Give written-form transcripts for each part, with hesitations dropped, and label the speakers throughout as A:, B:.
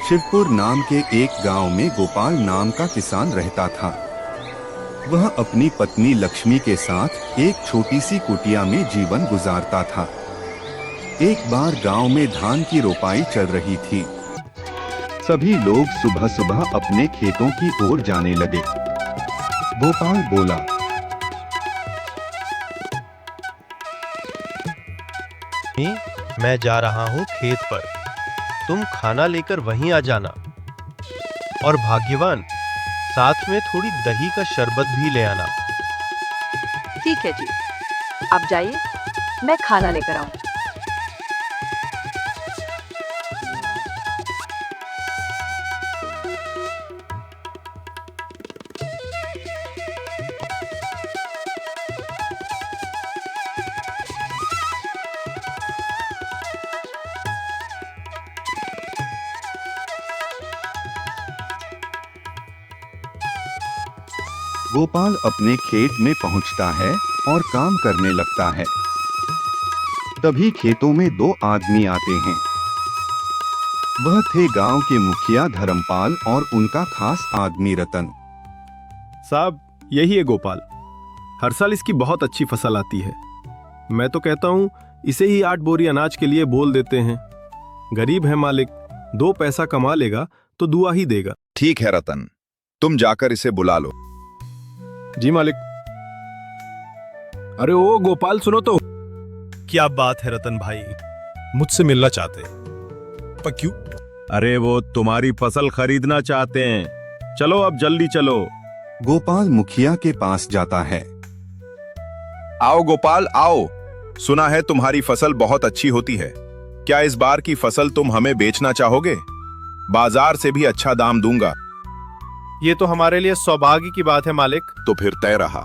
A: शिवपुर नाम के एक गांव में गोपाल नाम का किसान रहता था। वह अपनी पत्नी लक्ष्मी के साथ एक छोटी सी कुटिया में जीवन गुजारता था। एक बार गांव में धान की रोपाई चल रही थी। सभी लोग सुबह सुबह अपने खेतों की ओर जाने लगे। गोपाल बोला,
B: मैं जा रहा हूँ खेत पर, तुम खाना लेकर वहीं आ जाना। और भाग्यवान, साथ में थोड़ी दही का शरबत भी ले आना।
C: ठीक है जी, आप जाइए, मैं खाना लेकर आऊं।
A: गोपाल अपने खेत में पहुंचता है और काम करने लगता है। तभी खेतों में दो आदमी आते हैं। वह थे गांव के मुखिया धर्मपाल और उनका खास आदमी रतन।
D: साहब, यही है गोपाल। हर साल इसकी बहुत अच्छी फसल आती है। मैं तो कहता हूँ इसे ही 8 बोरी अनाज के लिए बोल देते हैं। गरीब है मालिक, 2 पैसा कमा लेगा तो दुआ ही देगा।
E: ठीक है रतन, तुम जाकर इसे बुला लो।
D: जी मालिक। अरे ओ गोपाल, सुनो तो।
B: क्या बात है रतन भाई, मुझसे मिलना चाहते हैं? पर क्यों?
D: अरे वो तुम्हारी फसल खरीदना चाहते हैं। चलो अब जल्दी चलो।
A: गोपाल मुखिया के पास जाता है।
E: आओ गोपाल आओ, सुना है तुम्हारी फसल बहुत अच्छी होती है। क्या इस बार की फसल तुम हमें बेचना चाहोगे? बाजार से भी अच्छा दाम दूंगा।
B: ये तो हमारे लिए सौभाग्य की बात है मालिक।
E: तो फिर तय रहा,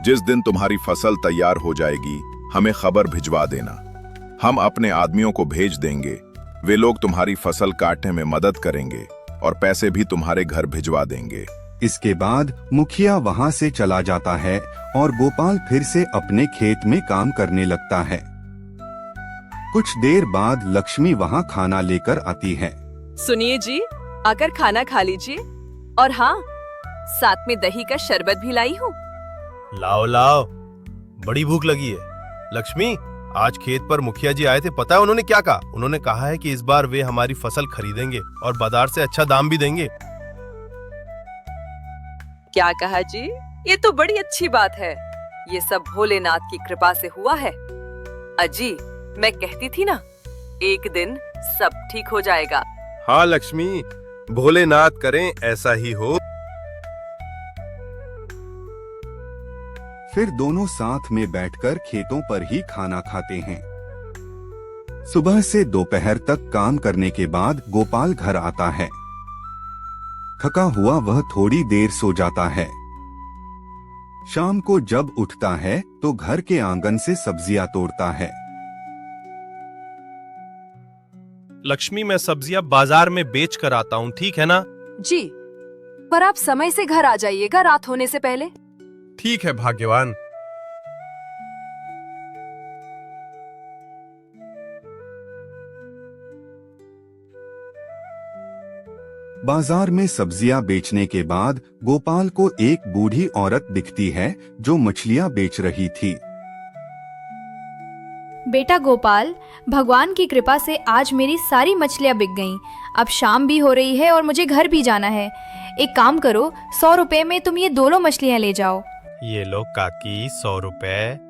E: जिस दिन तुम्हारी फसल तैयार हो जाएगी हमें खबर भिजवा देना। हम अपने आदमियों को भेज देंगे, वे लोग तुम्हारी फसल काटने में मदद करेंगे और पैसे भी तुम्हारे घर भिजवा देंगे।
A: इसके बाद मुखिया वहां से चला जाता है और गोपाल फिर से अपने खेत में काम करने लगता है। कुछ देर बाद लक्ष्मी वहां खाना लेकर आती है।
C: सुनिए जी, आकर खाना खा लीजिए। और हाँ, साथ में दही का शरबत भी लाई हूँ।
B: लाओ लाओ, बड़ी भूख लगी है। लक्ष्मी, आज खेत पर मुखिया जी आए थे, पता है उन्होंने क्या कहा? उन्होंने कहा है कि इस बार वे हमारी फसल खरीदेंगे और बाजार से अच्छा दाम भी देंगे।
C: क्या कहा जी? ये तो बड़ी अच्छी बात है। ये सब भोलेनाथ की कृपा से हुआ है। अजी, मैं कहती थी ना, एक दिन सब ठीक हो जाएगा।
B: हाँ लक्ष्मी, भोलेनाथ करें ऐसा ही हो।
A: फिर दोनों साथ में बैठकर खेतों पर ही खाना खाते हैं। सुबह से दोपहर तक काम करने के बाद गोपाल घर आता है। थका हुआ वह थोड़ी देर सो जाता है। शाम को जब उठता है तो घर के आंगन से सब्जियां तोड़ता है।
B: लक्ष्मी, मैं सब्जियां बाजार में बेच कर आता हूँ, ठीक है ना?
C: जी, पर आप समय से घर आ जाइएगा, रात होने से पहले।
B: ठीक है भाग्यवान।
A: बाजार में सब्जियां बेचने के बाद गोपाल को एक बूढ़ी औरत दिखती है जो मछलियां बेच रही थी।
F: बेटा गोपाल, भगवान की कृपा से आज मेरी सारी मछलियाँ बिक गईं। अब शाम भी हो रही है और मुझे घर भी जाना है। एक काम करो, 100 रुपए में तुम ये दोनों मछलियाँ ले जाओ।
B: ये लो काकी, 100 रुपए।